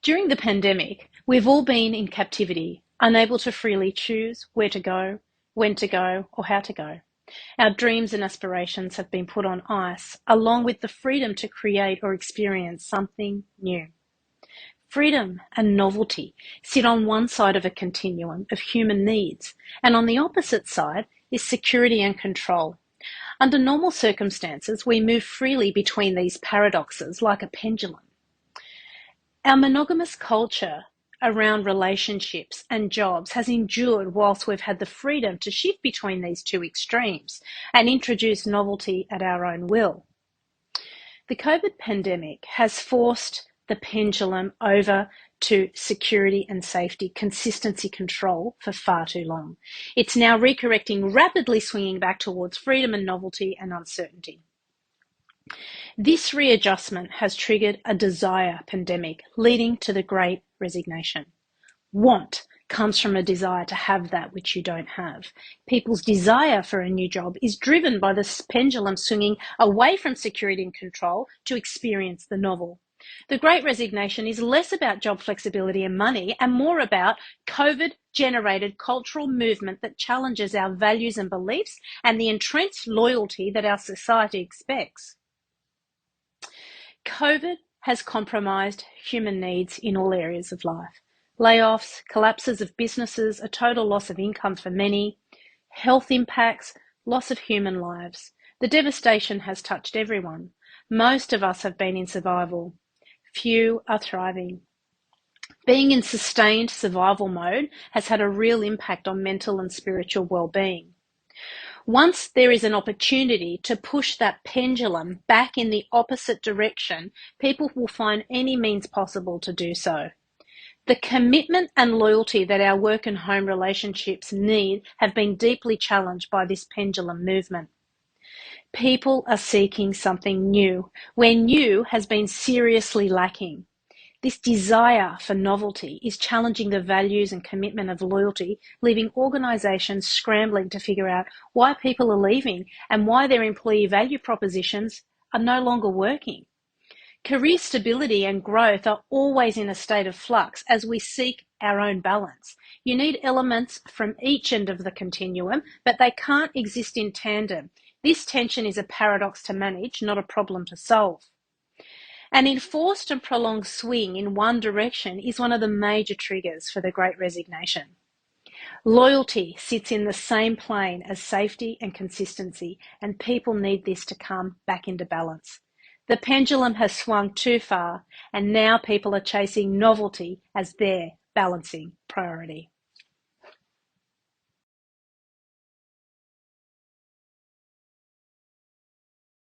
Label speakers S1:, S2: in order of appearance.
S1: During the pandemic, we've all been in captivity, unable to freely choose where to go, when to go, or how to go. Our dreams and aspirations have been put on ice, along with the freedom to create or experience something new. Freedom and novelty sit on one side of a continuum of human needs, and on the opposite side is security and control. Under normal circumstances, we move freely between these paradoxes like a pendulum. Our monogamous culture around relationships and jobs has endured whilst we've had the freedom to shift between these two extremes and introduce novelty at our own will. The COVID pandemic has forced the pendulum over to security and safety, consistency, control for far too long. It's now recorrecting, rapidly swinging back towards freedom and novelty and uncertainty. This readjustment has triggered a desire pandemic, leading to the Great Resignation. Want comes from a desire to have that which you don't have. People's desire for a new job is driven by this pendulum swinging away from security and control to experience the novel. The Great Resignation is less about job flexibility and money and more about COVID-generated cultural movement that challenges our values and beliefs and the entrenched loyalty that our society expects. COVID has compromised human needs in all areas of life. Layoffs, collapses of businesses, a total loss of income for many, health impacts, loss of human lives. The devastation has touched everyone. Most of us have been in survival. Few are thriving. Being in sustained survival mode has had a real impact on mental and spiritual well-being. Once there is an opportunity to push that pendulum back in the opposite direction, people will find any means possible to do so. The commitment and loyalty that our work and home relationships need have been deeply challenged by this pendulum movement. People are seeking something new, where new has been seriously lacking. This desire for novelty is challenging the values and commitment of loyalty, leaving organisations scrambling to figure out why people are leaving and why their employee value propositions are no longer working. Career stability and growth are always in a state of flux as we seek our own balance. You need elements from each end of the continuum, but they can't exist in tandem. This tension is a paradox to manage, not a problem to solve. An enforced and prolonged swing in one direction is one of the major triggers for the Great Resignation. Loyalty sits in the same plane as safety and consistency, and people need this to come back into balance. The pendulum has swung too far, and now people are chasing novelty as their balancing priority.